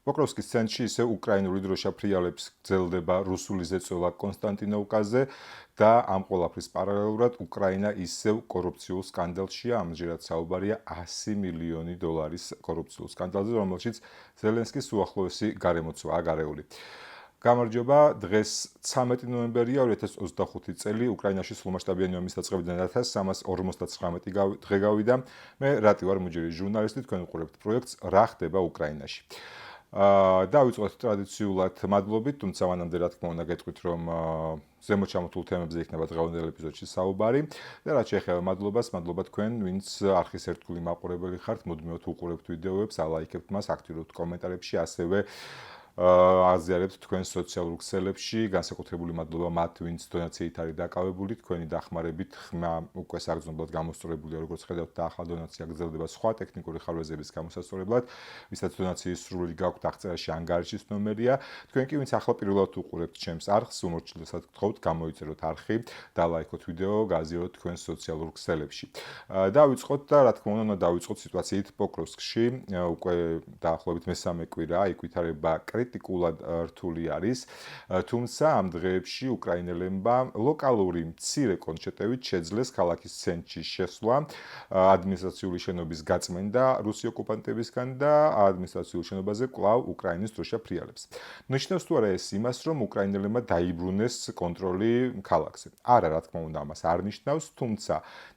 პოკროვსკის ცენტრში ისე უკრაინული დროშა ფრიალებს გრძელდება რუსული ზეწოლა კონსტანტინოვკაზე და ამ ყველაფრის პარალელურად უკრაინა ისევ კორუფციულ სკანდალშია, ამჯერად საუბარია 100 მილიონი დოლარის კორუფციულ სკანდალზე, რომელშიც ზელენსკის უახლოესი გარემოცვაა გარეული. გამარჯობა, დღეს 13 ნოემბერია 2025 წელი, უკრაინაში სრულმასშტაბიანი ომის დაწყებიდან 1359 დღე გავიდა. მე რატი ვარ მუჯერის ჟურნალისტი, თქვენ უყურებთ პროექტს რა ხდება უკრაინაში. დავიწყოთ ტრადიციულად მადლობით, თუმცა მანამდე რა თქმა უნდა გეტყვით, რომ ზემოთ ჩამოთვლილ თემებზე იქნება დღევანდელ ეპიზოდში საუბარი და რაც შეეხება მადლობა თქვენ, ვინც არხის ერთგული მაყურებელი ხართ, მუდმივად უყურებთ ვიდეოებს, ალაიქებთ მას, აქტიურობთ კომენტარებში, ასევე აზიარებთ თქვენ სოციალურ ქსელებში, განსაკუთრებული მადლობა მათ, ვინც დონაციით არის დაკავებული, თქვენი დახმარებით ხმა უკვე საგრძნობლად გამოსწორებულია, როგორც ხედავთ, და ახლა დონაცია გრძელდება სხვა ტექნიკური ხარვეზების გამოსასწორებლად, ვისაც დონაციის სრული გაქვთ აღწერაში ანგარიშის ნომერია, თქვენ კი ვინც ახლა პირველად უყურებთ ჩემს არხს, უმორჩილესად გთხოვთ, გამოიწეროთ არხი, დალაიქოთ ვიდეო, გააზიაროთ თქვენ სოციალურ ქსელებში. დავიწყოთ და რა თქმა უნდა, დავიწყოთ სიტუაციით პოკროვსკში, უკვე დაახლოებით მესამე კვირა, იქ ვითარება კრიტიკულად რთული არის, თუმცა ამ დღეებში უკრაინელებმა ლოკალური მცირე კონჩეტებით შეძლეს ქალაქის ცენტრში შესვლა, ადმინისტრაციული შენობის გაწმენდა რუსი ოკუპანტებისგან და ადმინისტრაციულ შენობაზე კვლავ უკრაინის დროშა ფრიალებს. ნიშნავს თუ არა ეს იმას, რომ უკრაინელებმა დაიბრუნეს კონტროლი ქალაქზე? არა, რა თქმა უნდა, ამას არ ნიშნავს, თუმცა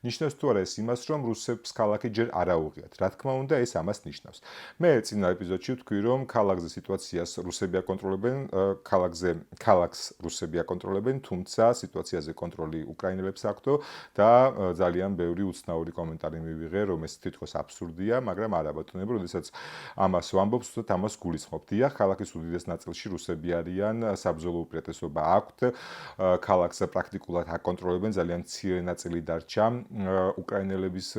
ნიშნავს თუ არა ეს იმას, რომ რუსებს ქალაქი ჯერ არ აუღიათ? რა თქმა უნდა, ეს ამას ნიშნავს. მე წინა ეპიზოდში ვთქვი, რომ ქალაქზე სიტუაციას რუსები აკონტროლებენ, ქალაქს რუსები აკონტროლებენ, თუმცა სიტუაციაზე კონტროლი უკრაინელებს აქვთ და ძალიან ბევრი უცნაური კომენტარი მივიღე, რომ ეს თითქოს აბსურდია, მაგრამ არა ბატონებო, როდესაც ამას ვამბობ, უბრალოდ ამას გულისხმობ. დიახ, ქალაქის უდიდეს ნაწილში რუსები არიან, საბრძოლო უპირატესობა აქვთ, ქალაქს პრაქტიკულად აკონტროლებენ, ძალიან მცირე ნაწილი დარჩა უკრაინელების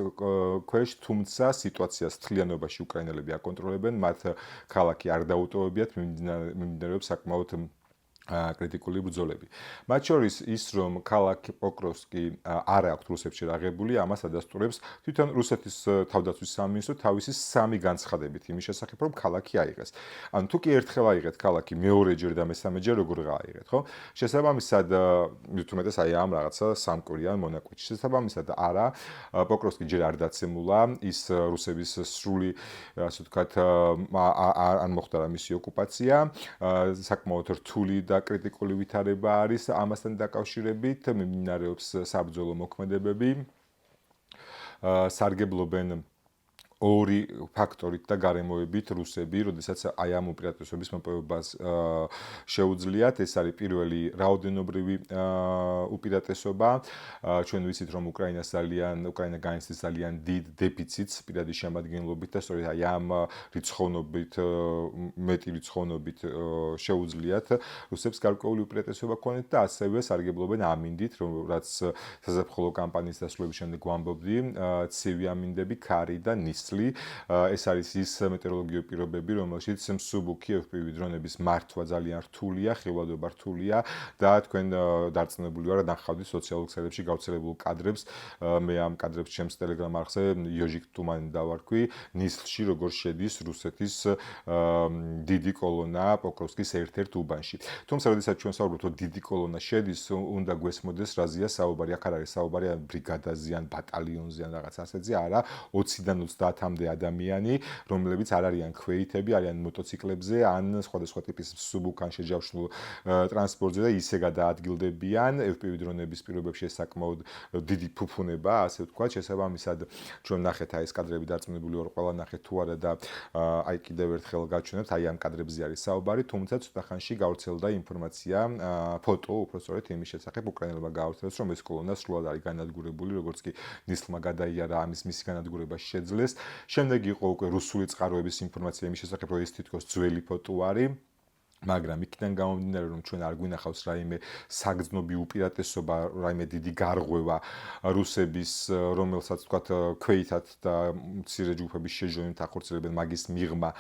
ქვეშ, თუმცა სიტუაციას მთლიანობაში უკრაინელები აკონტროლებენ, მათ ქალაქი არ დაუტოვებიათ, მიმდინარეობს საკმაოდ კრიტიკული ბრძოლები. მათ შორის ის, რომ ქალაქ პოკროვსკი არ აქვს რუსებს შეერთებული, ამას ადასტურებს თვითონ რუსეთის თავდაცვის სამინისტრო თავისი 3 განცხადებით იმის შესახებ, რომ ქალაქი აიღეს. ანუ თუ კი ერთხელ აიღეთ ქალაქი, მეორეჯერ და მესამეჯერ როგორ გააიღეთ, ხო? შესაბამისად, თუმეტეს აი ამ რაღაცა სამკვირიან მონაკვეთში. შესაბამისად, არა, პოკროვსკი ჯერ არ დაცემულა, ის რუსების სრული, ასე ვთქვათ, არ მოხდა მისი ოკუპაცია, საკმაოდ რთული და კრიტიკული ვითარება არის ამასთან დაკავშირებით, მიმდინარეობს საბრძოლო მოქმედებები, სარგებლობენ ორი ფაქტორით და გარემოებით რუსები, როდესაც აი ამ უპირატესობის მოპოვებას შეუძლიათ, ეს არის პირველი რაოდენობრივი უპირატესობა. ჩვენ ვიცით, რომ უკრაინა განიცდის ძალიან დიდ დეფიციტს პირადი შემადგენლობით და სწორედ აი ამ მეტი რიცხოვნობით შეუძლიათ რუსებს გარკვეული უპირატესობა ქონეთ და ასევე სარგებლობენ ამინდით, რაც საზაფხულო კამპანიის დასრულების შემდეგ ვამბობდი, ცივი ამინდები, ქარი და ნისლი. ეს არის ის მეტეოროლოგიური პირობები, რომელშიც მსუბუქი FPV დრონების მართვა ძალიან რთულია, ხილვადობა რთულია და თქვენ დარწმუნებული ვარ, ნახავთ სოციალურ ქსელებში გავრცელებულ კადრებს, მე ამ კადრებს ჩემს Telegram არხზე იოჟიკ ტუმანი დავარქვი, ნისლში როგორ შედის რუსეთის დიდი კოლონა პოკროვსკის ერთ-ერთ უბანში. თუმცა, როდესაც ჩვენ საუბრობთ, რომ დიდი კოლონა შედის, უნდა გვესმოდეს რაზეა საუბარი, აქ არ არის საუბარი ბრიგადაზე ან ბატალიონზე ან რაღაც ასეთზე, არა, 20-დან 30-მდე ადამიანი, რომლებიც არ არიან ქვეითები, არიან მოტოციკლებზე ან სხვადასხვა ტიპის სუბუქან შეჯავშნულ ტრანსპორტზე და ისე გადაადგილდებიან FPV დრონების პირობებში საკმაოდ დიდი ფუფუნებაა, ასე ვთქვათ, შესაბამისად ჩვენ ნახეთ აი ეს კადრები დარწმუნებული ვარ, ყველა ნახეთ თუ არა და აი კიდევ ერთხელ გაჩვენებთ, აი ამ კადრებზე არის საუბარი, თუმცა ცოტა ხანში გავრცელდა ინფორმაცია, ფოტო, უბრალოდ იმის შესახებ უკრაინელებმა გაავრცელეს, რომ ეს კოლონა სრულად არის განადგურებული, როგორც კი ნისლმა გადაიარა მისი განადგურება შეძლეს. შემდეგ იყო უკვე რუსული წყაროების ინფორმაცია იმის შესახებ, რომ ეს თითქოს ძველი ფოტო არის. მაგრამ იქიდან გამომდინარე რომ ჩვენ არ გვინახავს რაიმე საგრძნობი უპირატესობა, რაიმე დიდი გარღვევა რუსების, რომელსაც თქვათ ქვეითად და მცირე ჯგუფების შეჯონით ახორციელებენ მაგის მიღმა,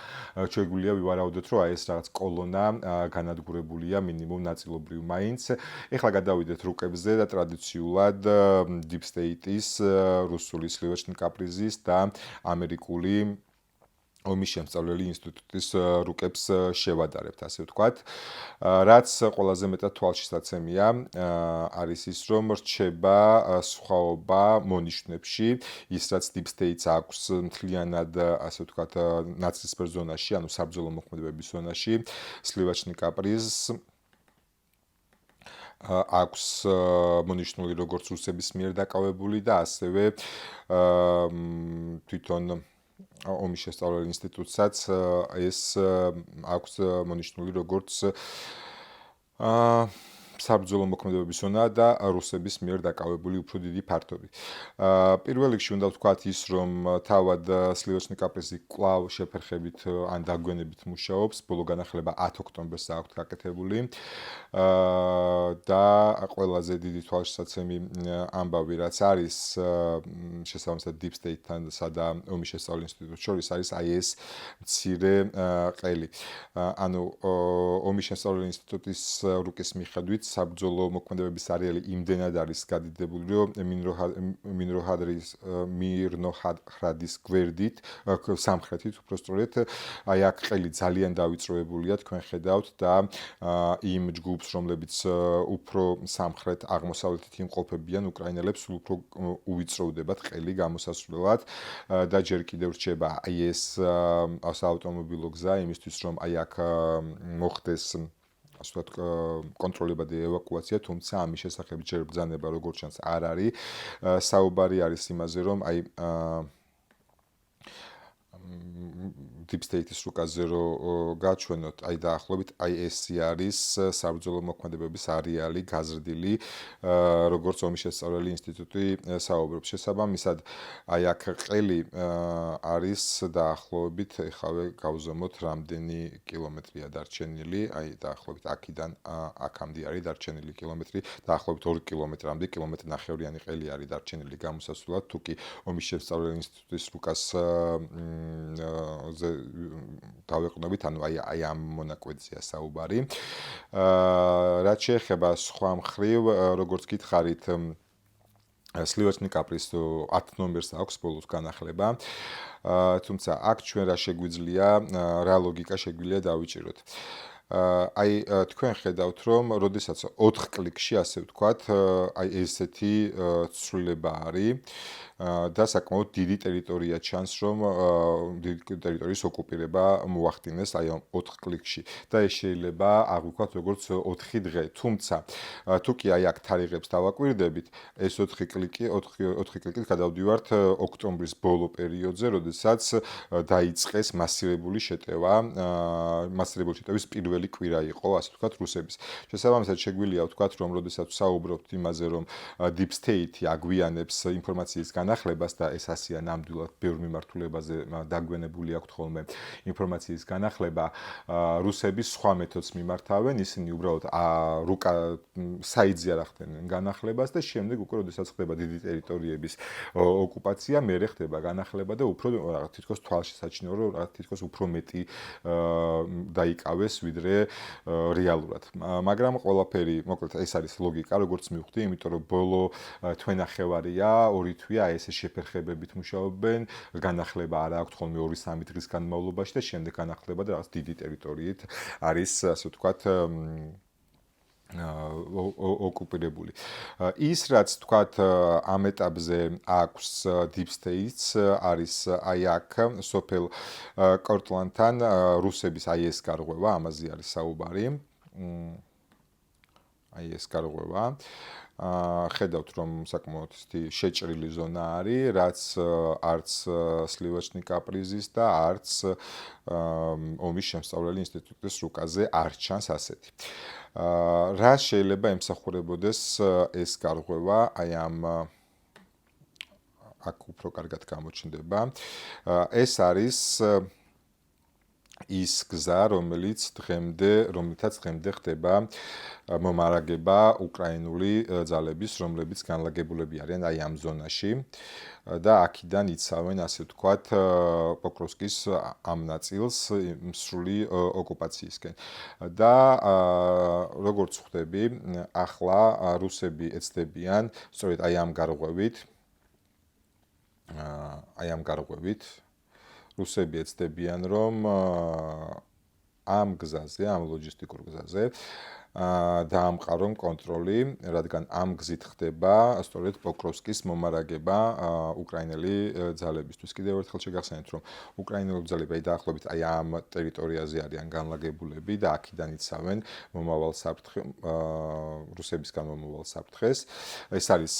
შეგვიძლია ვივარაუდოთ, რომ ეს რაღაც კოლონა განადგურებულია მინიმუმ ნაწილობრივ მაინც. ეხლა გადავიდეთ რუკებზე და ტრადიციულად Deep State-ის, რუსული სლივაჩნი კაპრიზის და ამერიკული ომის შემსწავლელი ინსტიტუტის რუკებს შევადარებთ, ასე ვთქვათ. რაც ყველაზე მეტად თვალშისაცემია, არის ის, რომ რჩება სხვაობა მონიშნებში, ის რაც Deep State-ს აქვს მთლიანად, ასე ვთქვათ, ნაცრისფერ ზონაში, ანუ საბრძოლო მოქმედებების ზონაში, სლივაჩნი კაპრიზს აქვს მონიშნული როგორც რუსების მიერ დაკავებული და ასევე თვითონ ომის შესწავლელი ინსტიტუტსაც ეს აქვს მონიშნული როგორც საბრძოლო მოქმედებების ზონა და რუსების მიერ დაკავებული უფრო დიდი ფართობი. პირველ რიგში უნდა ვთქვათ ის, რომ თავად სლივაჩნი კაპრიზი კვლავ შეფერხებით ან დაგვიანებით მუშაობს, ბოლო განახლება 10 ოქტომბერს აქვთ გაკეთებული. და ყველაზე დიდი თვალშისაცემი ამბავი რაც არის შესაბამისად Deep State-თან და ომის შესწავლელი ინსტიტუტს შორის არის აი ეს მცირე ყელი. ანუ ომის შესწავლელი ინსტიტუტის რუკის მიხედვით საბრძოლო მოქმედებების არეალი იმდენად არის გადიდებული, რომ მირნოჰადის გვერდით, სამხრეთით უბრალოდ, აი აქ ყელი ძალიან დავიწროებულია, თქვენ ხედავთ და იმ ჯგუფს, რომლებიც უფრო სამხრეთ აღმოსავლეთით იმყოფებიან, უკრაინელებს უფრო უვიწროვდებათ ყელი გამოსასვლელად და ჯერ კიდევ რჩება აი ეს ავტომობილო გზა იმისთვის, რომ აი აქ მოხდეს ასე ვთქვათ, კონტროლებადი ევაკუაცია, თუმცა ამის შესახებ ჯერ ბრძანება როგორც ჩანს არ არის. საუბარი არის იმაზე, რომ აი Deep State-ის რუკაზე რო გაჩვენოთ, აი დაახლოებით აი ესე არის საბრძოლო მოქმედებების არეალი გაზრდილი, როგორც ომის შესწავლელი ინსტიტუტი საუბრობს. შესაბამისად, აი აქ ყელი არის დაახლოებით, ეხავე გავზომოთ, რამდენი კილომეტრია დარჩენილი, აი დაახლოებით აქიდან აქამდე არის დარჩენილი კილომეტრი, დაახლოებით 2 კილომეტრამდე, კილომეტრი ნახევრიანი ყელი არის დარჩენილი გამოსასვლელად, თუკი ომის შესწავლელი ინსტიტუტის რუკას დავეყნობით, ანუ აი ამ მონაკვეთზეა საუბარი. რაც შეეხება სხვა მხრივ, როგორც გითხარით, სლივაჩნი კაპრის 10 ნომერს აქვს ბოლოს განახლება. თუმცა აქ ჩვენ რა შეგვიძლია, რა ლოგიკა შეგვიძლია დავიჭიროთ. აი თქვენ ხედავთ, რომ როდესაც 4 კლიკში, ასე ვთქვათ, აი ესეთი ცვლილება არის და საკმაოდ დიდი ტერიტორია ჩანს, რომ დიდი ტერიტორიის ოკუპირება მოახდინეს აი ამ 4 კლიკში და ეს შეიძლება აღვიქვათ როგორც 4 დღე. თუმცა თუ კი აი აქ თარიღებს დავაკვირდებით, ეს 4 კლიკით გადავდივართ ოქტომბრის ბოლო პერიოდზე, როდესაც დაიწყეს მასირებული შეტევის პირველი კვირა იყო, ასე ვთქვათ, რუსების. შესაბამისად, შეგვიძლია ვთქვათ, რომ როდესაც საუბრობთ იმაზე, რომ Deep State აგვიანებს ინფორმაციის განახლებას და ეს ასია ნამდვილად ბევრ მიმართულებაზე დაგვიანებული აქვს ხოლმე ინფორმაციის განახლება, რუსები სხვა მეთოდს მიმართავენ, ისინი უბრალოდ რუკა საიძე არ ახდენენ განახლებას და შემდეგ უკვე როდესაც ხდება დიდი ტერიტორიების ოკუპაცია, მერე ხდება განახლება და უფრო თითქოს თვალშისაჩინო, რომ თითქოს უფრო მეტი დაიკავეს ვიდრე რეალურად. მაგრამ ყველაფერი, მოკლედ ეს არის ლოგიკა, როგორც მივხვდი, იმიტომ რომ ბოლო თვენახევარია, 2 თვეა ესე შეფერხებებით მუშაობენ, განახლება არ აქვს ხოლმე 2-3 დღის განმავლობაში და შემდეგ განახლება და რაღაც დიდი ტერიტორიით არის, ასე ვთქვათ, ოკუპირებული. ის რაც თქვათ ამ ეტაპზე აქვს Deep State-ს არის აი აქ სოფელ კორტლანთან რუსების აი ეს გარღვევა, ამაზე არის საუბარი. აი ეს გარღვევა. ხედავთ რომ საკმაოდ შეჭრილი ზონა არის, რაც არც სლივაჩნი კაპრიზის და არც ომის შემსწავლელი ინსტიტუტის რუკაზე არ ჩანს ასეთი. რა შეიძლება ემსახურებოდეს ეს გარღვევა აი ამ აქ უფრო კარგად გამოჩნდება. ეს არის ის გზა, რომლითაც დღემდე ხდება მომარაგება უკრაინული ძალების, რომლებიც განლაგებულები არიან აი ამ ზონაში და აქედან იცავენ, ასე ვთქვათ, პოკროვსკის ამ ნაწილს მსრული ოკუპაციისკენ. და როგორც ხვდები, ახლა რუსები ეცდებიან, სწორედ აი ამ გარღვევით რუსები ეცდებიან, რომ ამ გზაზე, ამ ლოჯისტიკურ გზაზე დაამყარონ კონტროლი, რადგან ამ გზით ხდება სწორედ პოკროვსკის მომარაგება უკრაინელი ძალებისთვის. კიდევ ერთხელ შეგახსენებთ, რომ უკრაინელი ძალები დაახლოებით აი ამ ტერიტორიაზე არიან განლაგებულები და აქედან იცავენ რუსებისგან მომავალ საფრთხეს. ეს არის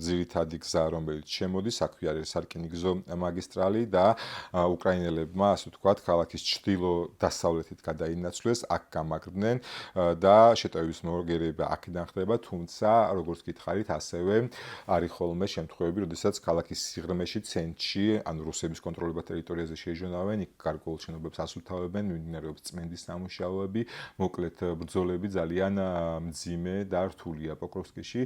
ძირითადი გზა, რომელიც შემოდის, აქვე არის სარკინიგზო მაგისტრალი და უკრაინელებმა, ასე ვთქვათ, ქალაქის ჩრდილო-დასავლეთით გადაინაცვლეს, აქ გამაგრდნენ და შეტევების მორგერება აქედან ხდება, თუმცა, როგორც გითხარით, ასევე არის ხოლმე შემთხვევები, როდესაც ქალაქის სიღრმეში, ცენტრში, ანუ რუსების კონტროლება ტერიტორიაზე შეიჟონავენ, იქ გარკვეულ შენობებს ასუფთავებენ, მიმდინარეობს წმენდის სამუშაოები, მოკლედ ბრძოლები ძალიან მძიმე და რთულია პოკროვსკიში,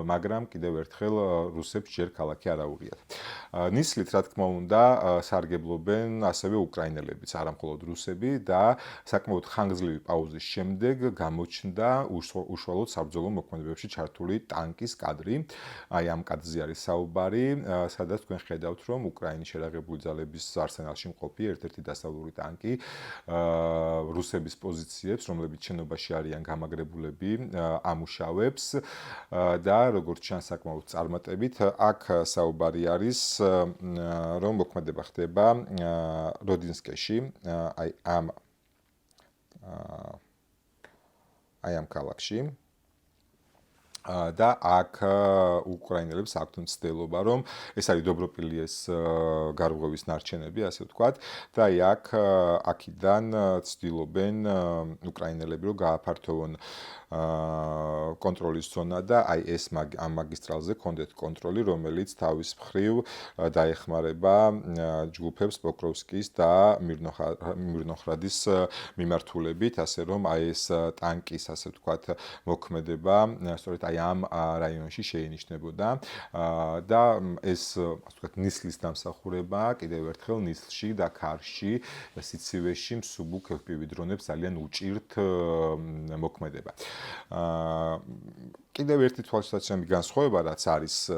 მაგრამ კიდევ ერთხელ რუსებს ჯერ ქალაქი არ აუღიათ. ნისლით, რა თქმა უნდა, სარგებლობენ ასევე უკრაინელებიც, არა მხოლოდ რუსები და საკმაოდ ხანგრძლივი პაუზის შემდეგ გამოჩნდა უშუალოდ საბრძოლო მოქმედებებში ჩართული ტანკის კადრი. აი ამ კადრზე არის საუბარი, სადაც თქვენ ხედავთ, რომ უკრაინის შერაღებული ძალების არსენალში მყოფი ერთ-ერთი დასავლური ტანკი რუსების პოზიციებს, რომლებიც შენობაში არიან გამაგრებულები, ამუშავებს და როგორც ჩანს საკმაოდ წარმატებით, აქ საუბარი არის, რომ მოქმედება ხდება როდინსკეში, აი ამ ქალაქში და აქ უკრაინელებს აქვთ მცდელობა, რომ ეს არის დობროპილიეს გარღვევის ნარჩენები, ასე ვთქვათ, და აი აქედან ცდილობენ უკრაინელები, რომ გააფართოვონ კონტროლის ზონა და აი ეს ამ მაგისტრალზე კონდეთ კონტროლი, რომელიც თავის მხრივ დაეხმარება ჯგუფებს პოკროვსკის და მირნოჰრადის მიმართულებით, ასე რომ აი ეს ტანკის, ასე ვთქვათ, მოქმედება სწორედ აი ამ რაიონში შეინიშნებოდა და ეს, ასე ვთქვათ, ნისლის დამსახურება კიდევ ერთხელ ნისლში და ქარში, სიცივეში მსუბუქ FPV დრონებს ძალიან უჭირთ მოქმედება. კიდევ ერთი თვალსაჩინო განსხვავება რაც არის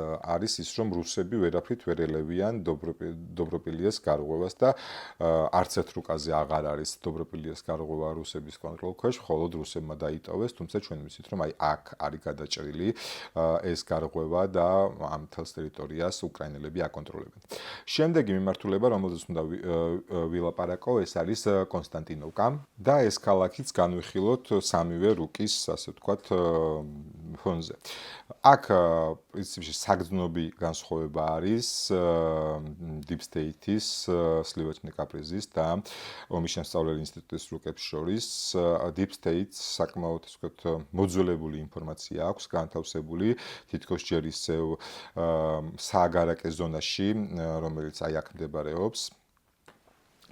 ის, რომ რუსები ვერაფრით ვერ ელევიან დობროპილიეს გარღვევას და არც ერთ რუკაზე აღარ არის დობროპილიეს გარღვევა რუსების კონტროლ ქვეშ, მხოლოდ რუსებმა დაიტოვეს, თუმცა ჩვენ ვიცით, რომ აი აქ არის გადაჭრილი ეს გარღვევა და ამ მთელს ტერიტორიას უკრაინელები აკონტროლებენ. შემდეგი მიმართულება, რომელზეც უნდა ვილაპარაკო, ეს არის კონსტანტინოვკა და ეს ქალაქიც განვიხილოთ სამივე რუკის, ასე ვთქვათ, ფონზე. აქ პრინციპში საგრძნობი განსხვავება არის Deep State-ის, სლივაჩნი კაპრიზის და ომის შემსწავლელი ინსტიტუტის რუკებს შორის. Deep State საკმაოდ, ასე ვთქვათ, მოძველებული ინფორმაცია აქვს, განთავსებული თითქოს ჯერ ისევ სააგარაკე ზონაში, რომელიც აი აქ მდებარეობს.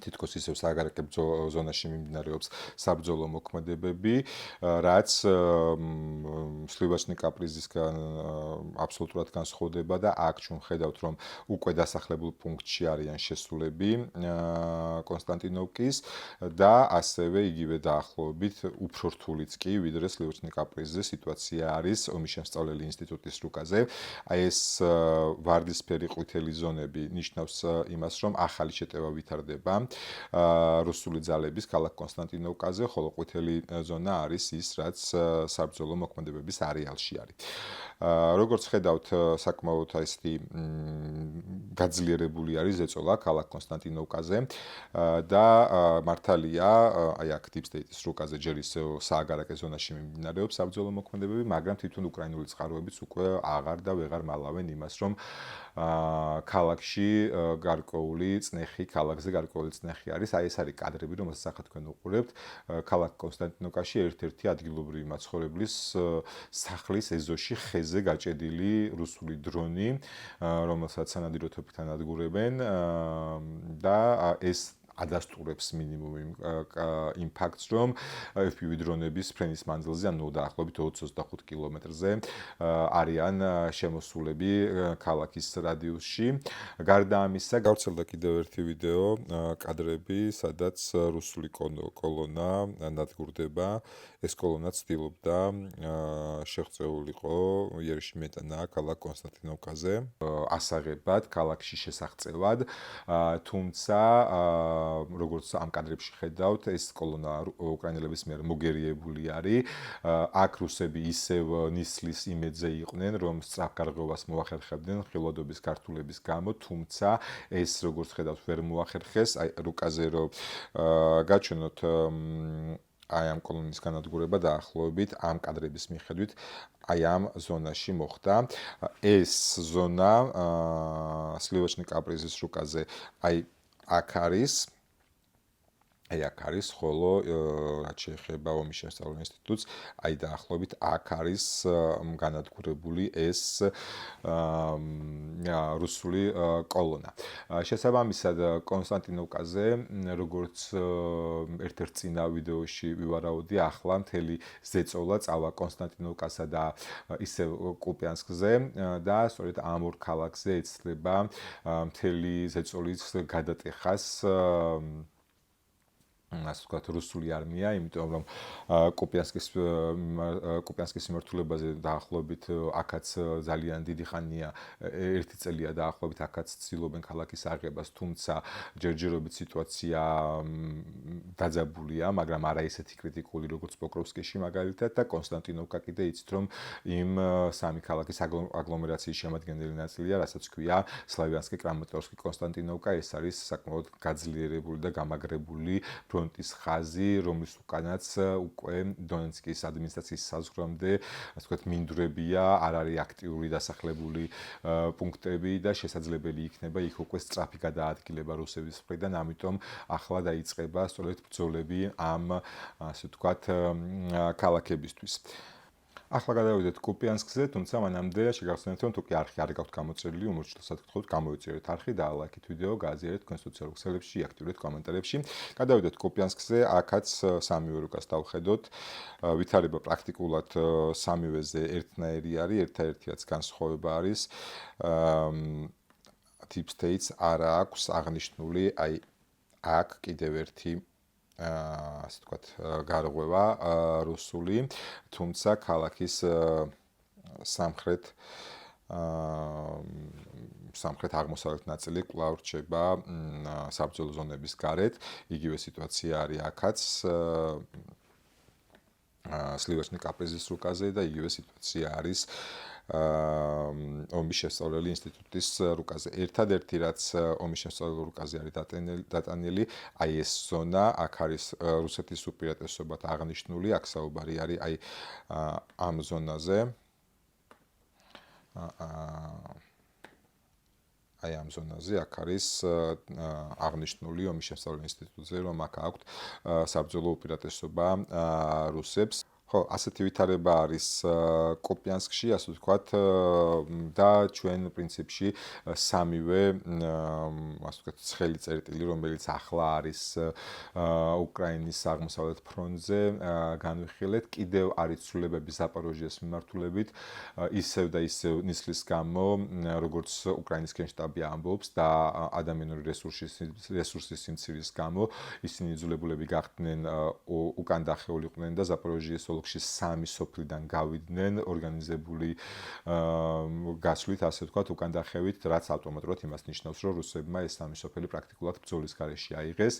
თითქოს ისევ სააგარაკე ზონაში მიმდინარეობს საბრძოლო მოქმედებები, რაც სლივაჩნი კაპრიზისგან აბსოლუტურად განსხვავდება და აქ ჩვენ ხედავთ, რომ უკვე დასახლებულ პუნქტში არიან შესულები კონსტანტინოვკის და ასევე იგივე დაახლოებით უფრო რთულიც კი, ვიდრე სლივაჩნი კაპრიზის სიტუაცია არის ომის შემსწავლელი ინსტიტუტის რუკაზე. აი ეს ვარდისფერი ყვითელი ზონები ნიშნავს იმას, რომ ახალი შეტევა ვითარდება რუსული ძალების ქალაქ კონსტანტინოვკაზე, ხოლო ყვითელი ზონა არის ის, რაც საბრძოლო მოქმედებების არეალში არის. როგორც ხედავთ, საკმაოდ ესეთი გაძლიერებული არის ზეწოლა ქალაქ კონსტანტინოვკაზე და მართალია, აი აქ Deep State-ის რუკაზე ჯერ ისევ სააგარაკე ზონაში მიმდინარეობს საბრძოლო მოქმედებები, მაგრამ თვითონ უკრაინული წყაროებიც უკვე აღარ და ვეღარ მალავენ იმას, რომ ქალაქში გარკვეული წნეხი, ქალაქზე გარკვეული წნეხი არის. აი ეს არის კადრები, რომელსაც ახლა თქვენ უყურებთ. ქალაქ კონსტანტინოვკაში ერთ-ერთი ადგილობრივი მაცხოვრებლის სახლის ეზოში ხეზე გაჭედილი რუსული დრონი, რომელსაც სანადიროთობიდან ადგურებენ და ეს ადასტურებს მინიმუმ იმ ფაქტს, რომ FPV დრონების ფრენის მანძილზე, ანუ დაახლოებით 20-25 კილომეტრზე არიან შემოსულები ქალაქის რადიუსში. გარდა ამისა, გავრცელდა კიდევ ერთი ვიდეო კადრები, სადაც რუსული კოლონა ნადგურდება. ეს კოლონა ცდილობდა შეღწეულიყო იერიშიმეტანა ქალაქ კონსტანტინოვკაზე ასაღებად ქალაქში შესაღწევად, თუმცა როგორც ამ კადრებში ხედავთ, ეს კოლონა უკრაინელების მიერ მოგერიებული არის. აქ რუსები ისევ ნისლის იმედზე იყვნენ, რომ სწრაფგარღვევას მოახერხებდნენ ხილვადობის გართულების გამო, თუმცა ეს როგორც ხედავთ ვერ მოახერხეს. აი რუკაზე რომ გაჩვენოთ აი ამ კოლონის განადგურება დაახლოებით ამ კადრების მიხედვით აი ამ ზონაში მოხდა. ეს ზონა სლივოჩნი კაპრიზის რუკაზე აი აქ არის. ხოლო რაც შეეხება ომის შესწავლილ ინსტიტუტს, აი დაახლოებით აქ არის განადგურებული ეს რუსული კოლონა. შესაბამისად, კონსტანტინოვკაზე, როგორც ერთ-ერთ წინა ვიდეოში ვივარაუდი, ახლა მთელი ზეწოლა წავა კონსტანტინოვკასა და ისევ კუპიანსკზე და სწორედ ამ ორ ქალაქზე ეცლება მთელი ზეწოლის გადატეხას ასე ვთქვათ, რუსული არმია, იმიტომ რომ კუპიანსკის მიმართულებაზე დაახლოებით აქაც ძალიან დიდი ხანია, ერთი წელია დაახლოებით აქაც ცდილობენ ქალაქის აღებას, თუმცა ჯერჯერობით სიტუაცია დაძაბულია, მაგრამ არა ისეთი კრიტიკული, როგორც პოკროვსკიში მაგალითად და კონსტანტინოვკა კიდე იცით, რომ იმ სამი ქალაქის აგლომერაციის შემადგენელი ნაწილია, რასაც ქვია სლავიანსკი, კრამატორსკი, კონსტანტინოვკა, ეს არის საკმაოდ გაძლიერებული და გამაგრებული ფრონტის ხაზი, რომლის უკანაც უკვე დონეცკის ადმინისტრაციის საზღვრამდე, ასე ვთქვათ, მინდვრებია, არ არის აქტიური დასახლებული პუნქტები და შესაძლებელი იქნება იქ უკვე სწრაფი გადაადგილება რუსების მხრიდან, ამიტომ ახლა დაიწყება სწორედ ბრძოლები ამ, ასე ვთქვათ, ქალაქებისთვის. ახლა გადავიდეთ კუპიანსკზე, თუმცა მანამდე შეგახსენებთ, რომ თუ კი არხი არ გაქვთ გამოწერილი, უმორჩილოსად გთხოვთ, გამოვიწერეთ არხი და ლაიქით ვიდეო, გააზიარეთ თქვენ სოციალურ ქსელებში, აქტიურეთ კომენტარებში. გადავიდეთ კუპიანსკზე, აქაც სამივე რუკას დავხედოთ. ვითარება პრაქტიკულად სამივეზე ერთნაირი არის, ერთადერთიაც განსხვავება არის Deep States არა აქვს აღნიშნული, აი აქ კიდევ ერთი ასე ვთქვათ, გარღვევა რუსული, თუმცა ქალაქის სამხრეთ აღმოსავლეთ ნაწილი კვლავ რჩება საბრძოლო ზონების გარეთ. იგივე სიტუაცია არის აქაც სლივოჩნი კაპრიზის რუკაზე და იგივე სიტუაცია არის ომის შესწავლილი ინსტიტუტის რუკაზე. ერთადერთი რაც ომის შესწავლილი რუკაზე არის დატანილი, აი ეს ზონა, აქ არის რუსეთის უპირატესობად აღნიშნული, აქ საუბარი არის აი ამ ზონაზე. აი ამ ზონაზე აქ არის აღნიშნული ომის შესწავლილი ინსტიტუტზე, რომ აქ აქვთ საბრძოლო უპირატესობა რუსებს. ხო, ასეთი ვითარება არის კუპიანსკში, ასე ვთქვათ, და ჩვენ პრინციპში სამივე, ასე ვთქვათ, ცხელი წერტილი, რომელიც ახლა არის უკრაინის აღმოსავლეთ ფრონტზე, განვიხილეთ, კიდევ არის ცვლილებები ზაპოროჟიეს მიმართულებით, ისევ და ისევ ნისლის გამო, როგორც უკრაინის გენშტაბი ამბობს და ადამიანური რესურსის სიმცირის გამო, ისინი იძულებულები გახდნენ უკან დახეულიყვნენ და ზაპოროჟიეს ოლქში სამი სოფლიდან გავიდნენ ორგანიზებული გასვლით, ასე ვთქვათ, უკან დახევით, რაც ავტომატურად იმას ნიშნავს, რომ რუსებმა ეს სამი სოფელი პრაქტიკულად ბრძოლის გარეშე აიღეს.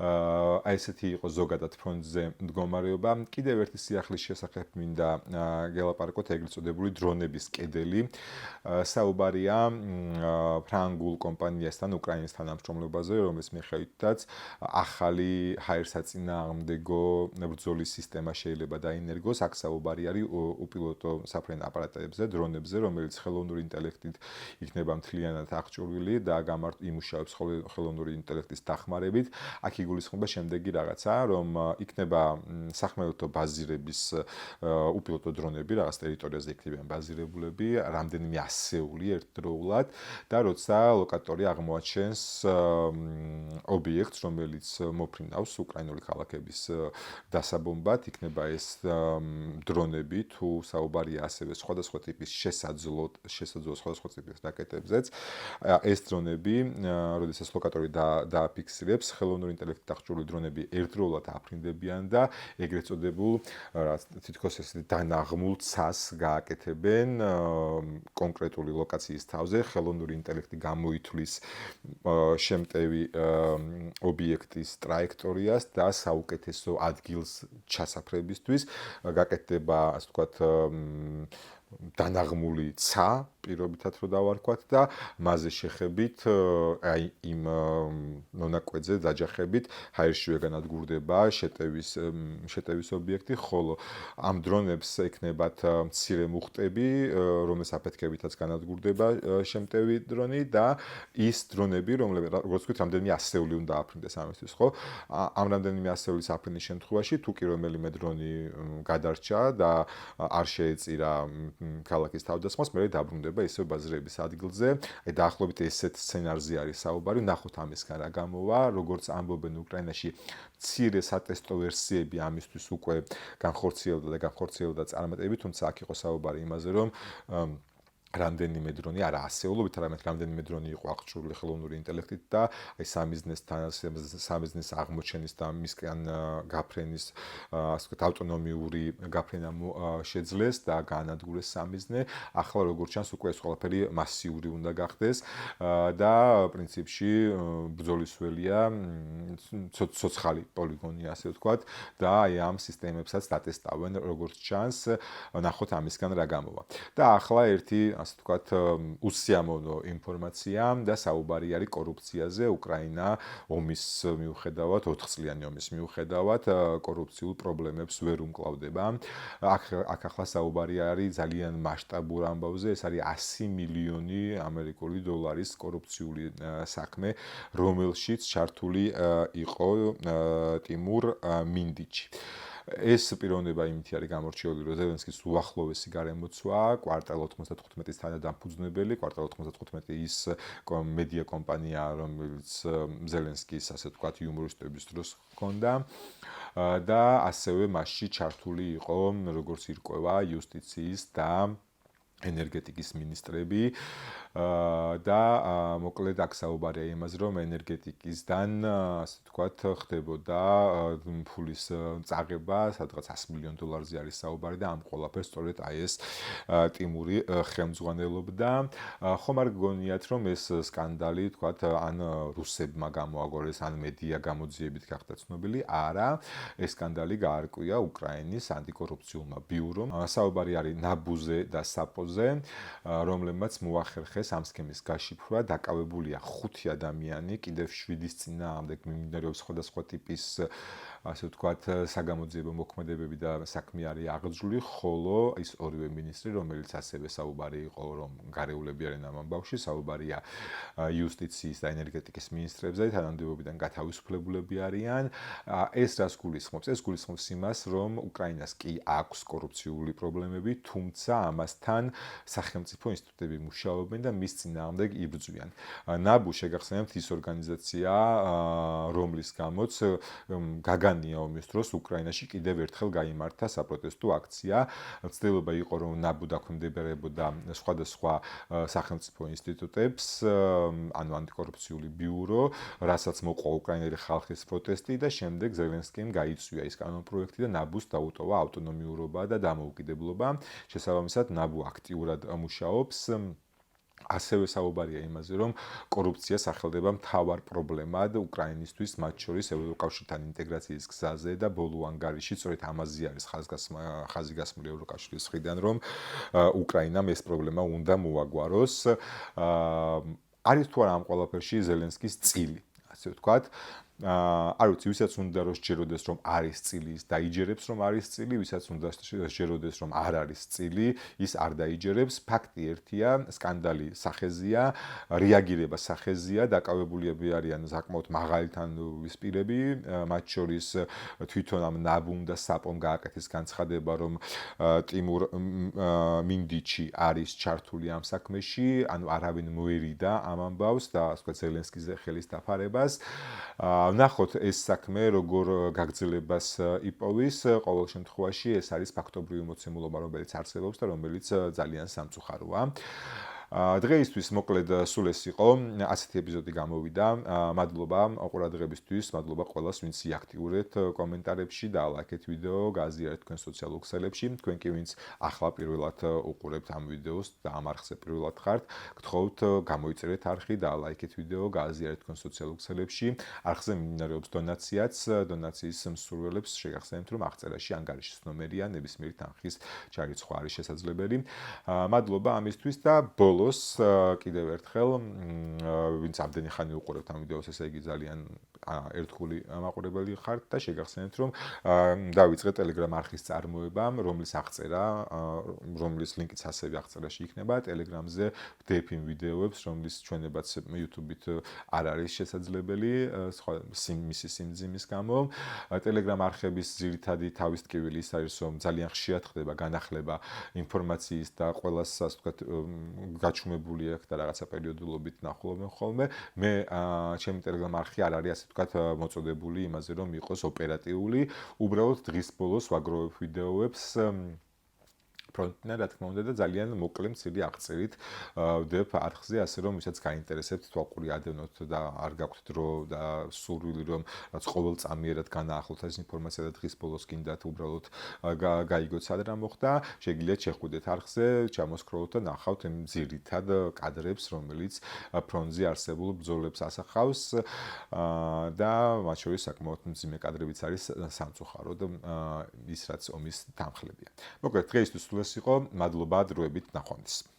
აი ესეთი იყო ზოგადად ფრონტზე მდგომარეობა. კიდევ ერთი სიახლის შესახებ მინდა გელაპარაკოთ, ეგრეთ წოდებული დრონების კედელი. საუბარია ფრანგულ კომპანიასთან, უკრაინის თანამშრომლობაზე, რომლის მიხედვითაც ახალი ჰაერსაწინააღმდეგო ბრძოლის სისტემა შეიძლება საენერგოს, აქ საუბარი არის უპილოტო საფრენ აპარატებზე, დრონებზე, რომელიც ხელოვნური ინტელექტით იქნება მთლიანად აღჭურვილი და იმუშავებს ხელოვნური ინტელექტის დახმარებით. აქ იგულისხმება შემდეგი რაღაცა, რომ იქნება სახმელეთო ბაზირების უპილოტო დრონები, რაღაც ტერიტორიაზე იქნებიან ბაზირებულები, რამდენიმე ასეული ერთდროულად და როცა ლოკატორი აღმოაჩენს ობიექტს, რომელიც მოფრინავს უკრაინული ქალაქების დასაბომბად, იქნება ეს დრონები თუ საუბარია ასევე სხვადასხვა ტიპის შესაძლო სხვადასხვა ტიპის რაკეტებზეც. ეს დრონები, როდესაც ლოკატორი დააფიქსირებს, ხელოვნური ინტელექტით აღჭურვილი დრონები ერთდროულად აფრინდებიან და ეგრეთ წოდებულ თითქოს ესეთი დანაღმულ ცას გააკეთებენ კონკრეტული ლოკაციის თავზე, ხელოვნური ინტელექტი გამოითვლის შემტევი ობიექტის ტრაექტორიას და საუკეთესო ადგილს ჩასაფრებისთვის გაკეთდება, ასე ვთქვათ, დანაღმული ცა, პირობითად რო დავარქვათ და მასზე შეხებით აი იმ მონაკვეთზე დაჯახებით ჰაერშივე განადგურდება შეტევის ობიექტი, ხოლო ამ დრონებს ექნებათ მცირე მუხტები, რომელს აფეთქებითაც განადგურდება შემტევი დრონი და ის დრონები, რომლებიც როგორც ვთქვით, რამდენიმე ასეული უნდა აფრინდეს ამისთვის, ხო? ამ რამდენიმე ასეულის აფრინის შემთხვევაში თუ კი რომელიმე დრონი გადარჩა და არ შეეწირა ქალაქის თავდასხმას, მე დაბრუნდება ისევ ბაზრების ადგილზე. აი დაახლოებით ესეთ სცენარზე არის საუბარი, ნახოთ ამისგან რა გამოვა, როგორც ამბობენ უკრაინაში მცირე სატესტო ვერსიები ამისთვის უკვე განხორციელდა წარმატებით, თუმცა აქ იყო საუბარი იმაზე, რომ რამდენიმე დრონი, არა ასეულობით, არამედ რამდენიმე დრონი იყო აღჭურვილი ხელოვნური ინტელექტით და აი სამიზნეს აღმოჩენის და მისგან გაფრენის, ასე ვთქვათ, ავტონომიური გაფრენა შეძლეს და გაანადგურეს სამიზნე. ახლა როგორც ჩანს, უკვე ეს ყველაფერი მასიური უნდა გახდეს და პრინციპში ბრძოლის ველია ცოცხალი პოლიგონი, ასე ვთქვათ, და აი ამ სისტემებსაც დატესტავენ, როგორც ჩანს, ნახოთ ამისგან რა გამოვა. და ახლა ერთი ასე ვთქვათ, უსიამოვნო ინფორმაცია და საუბარი არის კორუფციაზე. უკრაინა ომის მიუხედავად, 4 წლიანი ომის მიუხედავად, კორუფციულ პრობლემებს ვერ უმკლავდება. აქ ახლა საუბარი არის ძალიან მასშტაბურ ამბავზე, ეს არის 100 მილიონი ამერიკული დოლარის კორუფციული საქმე, რომელშიც ჩართული იყო ტიმურ მინდიჩი. ეს პიროვნება იმით არის გამორჩეული, რომ ზელენსკის უახლოესი გარემოცვა, კვარტალ 95-ის თანადამფუძნებელი, კვარტალ 95 ის მედია კომპანია, რომელიც ზელენსკის, ასე ვთქვათ, იუმორისტების დროს ჰქონდა და ასევე მასში ჩართული იყო, როგორც ირკვევა, იუსტიციის და ენერგეტიკის მინისტრები და მოკლედ აქ საუბარია იმაზე, რომ ენერგეტიკისგან, ასე ვთქვათ, ხდებოდა ფულის წაღება, სადღაც 100 მილიონ დოლარზე არის საუბარი და ამ ყველაფერს სწორედ აი ეს ტიმური ხელმძღვანელობდა. ხომ არ გგონიათ, რომ ეს სკანდალი, ვთქვათ, ან რუსებმა გამოაგორეს, ან მედია გამოძიებით გახდა ცნობილი? არა, ეს სკანდალი გაარკვია უკრაინის ანტიკორუფციულმა ბიურომ. საუბარი არის ნაბუზე და საპოზე, რომლებმაც მოახერხეს ამ სქემის გაშიფრვა, დაკავებულია 5 ადამიანი, კიდევ 7-ის წინააღმდეგ მიმდინარეობს სხვადასხვა ტიპის, ასე ვთქვათ, საგამოძიებო მოქმედებები და საქმე არის აღძრული, ხოლო ის ორივე მინისტრი, რომელიც ასევე საუბარი იყო, რომ გარეულები არიან ამ ამბავში, საუბარია იუსტიციის და ენერგეტიკის მინისტრებზე, თანამდებობიდან გათავისუფლებულები არიან. ეს რას გულისხმობს? ეს გულისხმობს იმას, რომ უკრაინას კი აქვს კორუფციული პრობლემები, თუმცა ამასთან სახელმწიფო ინსტიტუტები მუშაობენ და მის წინააღმდეგ იბრძვიან. ნაბუ შეგახსენებთ ის ორგანიზაცია, რომლის გამოც გაგანია ომის დროს უკრაინაში კიდევ ერთხელ გაიმართა საპროტესტო აქცია. ცდილობა იყო, რომ ნაბუ დაქვემდებარებოდა სხვადასხვა სახელმწიფო ინსტიტუტებს, ანუ ანტიკორუფციული ბიურო, რასაც მოყვა უკრაინელი ხალხის პროტესტი და შემდეგ ზელენსკიმ გაიწვია ის კანონპროექტი და ნაბუს დაუტოვა ავტონომიურობა და დამოუკიდებლობა. შესაბამისად, ნაბუ აქტიურად მუშაობს. ასევე საუბარია იმაზე, რომ კორუფცია სახელდება მთავარ პრობლემად უკრაინისთვის, მათ შორის ევროკავშირთან ინტეგრაციის გზაზე და ბოლო ანგარიში სწორედ ამაზე არის ხაზიგასმული ევროკავშირის მხრიდან, რომ უკრაინამ ეს პრობლემა უნდა მოაგვაროს. არის თუ არა ამ ყველაფერში ზელენსკის წილი, ასე ვთქვათ. არ ვიცი, ვისაც უნდა რომ სჯეროდეს რომ არის წილი, ის დაიჯერებს რომ არის წილი, ვისაც უნდა სჯეროდეს რომ არ არის წილი, ის არ დაიჯერებს. ფაქტი ერთია, სკანდალი სახეზია, რეაგირება სახეზია, დაკავებულიები არიან საკმაოდ მაღალი თანხმობის პირები, მათ შორის თვითონ ამ ნაბუმ და საპომ გააკეთეს განცხადება, რომ ტიმურ მინდიჩი არის ჩართული ამ საქმეში, ანუ არავინ მოერიდა ამ ამბავს და ასე ვთქვათ ზელენსკიზე ხელის დაფარებას. ვნახოთ ეს საქმე როგორ გაგრძელებას იპოვის. ყოველ შემთხვევაში ეს არის ფაქტობრივი მოცემულობა, რომელიც არსებობს და რომელიც ძალიან სამწუხაროა. დღეისთვის მოკლედ სულ ეს იყო, ასეთი ეპიზოდი გამოვიდა. მადლობა ყურადღებისთვის, მადლობა ყველას, ვინც იაქტიურეთ კომენტარებში და ლაიქეთ ვიდეო, გააზიარეთ თქვენ სოციალურ ქსელებში. თქვენ კი ვინც ახლა პირველად უყურებთ ამ ვიდეოს და ამ არხზე პირველად ხართ, გთხოვთ გამოიწერეთ არხი და ლაიქეთ ვიდეო, გააზიარეთ თქვენ სოციალურ ქსელებში. არხზე მიმდინარეობს დონაციაც, დონაციის მსურველებს შეგახსენებთ, რომ აღწერაში ანგარიშის ნომერია, ნებისმიერი თანხის ჩარიცხვა არის შესაძლებელი. მადლობა ამისთვის და ბოლოს კიდევ ერთხელ ვინც ამდენი ხანი უყურებთ ამ ვიდეოს, ესე იგი ძალიან ერთგული მაყურებელი ხართ და შეგახსენებთ, რომ დავიწყე Telegram არხის წარმოება, რომლის აღწერა, რომლის ლინკიც ასევე აღწერაში იქნება. Telegram-ზე ვდებ იმ ვიდეოებს, რომლის ჩვენებაც YouTube-ით არ არის შესაძლებელი, მისი სიმძიმის გამო. Telegram არხების ძირითადი თავის ტკივილი ის არის, რომ ძალიან ხშირად ხდება განახლება ინფორმაციის და ყველას, ასე ვთქვათ, გაჩუმებული აქ და რაღაცა პერიოდულობით ნახულობენ ხოლმე. მე ჩემი Telegram არხი არ არის, ასე ვთქვათ, მოწოდებული იმაზე, რომ იყოს ოპერატიული. უბრალოდ დღის ბოლოს ვაგროვებ ვიდეოებს ფრონტნა, რა თქმა უნდა და ძალიან მოკლე მცირე აღწერით ვდებ არხზე, ასე რომ ვისაც გაინტერესებთ თვალყური ადევნოთ და არ გაქვთ დრო და სურვილი რომ რაც ყოველწამიერად განაახლოთ ეს ინფორმაცია და დღის ბოლოს გინდათ უბრალოდ გაიგოთ სად რა მოხდა, შეგიძლიათ შეხვიდეთ არხზე, ჩამოსკროლოთ და ნახავთ იმ ძირითად კადრებს, რომელიც ფრონტზე არსებულ ბრძოლებს ასახავს და მათ შორის საკმაოდ მძიმე კადრებიც არის სამწუხაროდ ის რაც ომის თანხლებია. მოკლედ დღეისთვის სულ ეს იყო, მადლობა დროებით ნახვამდის.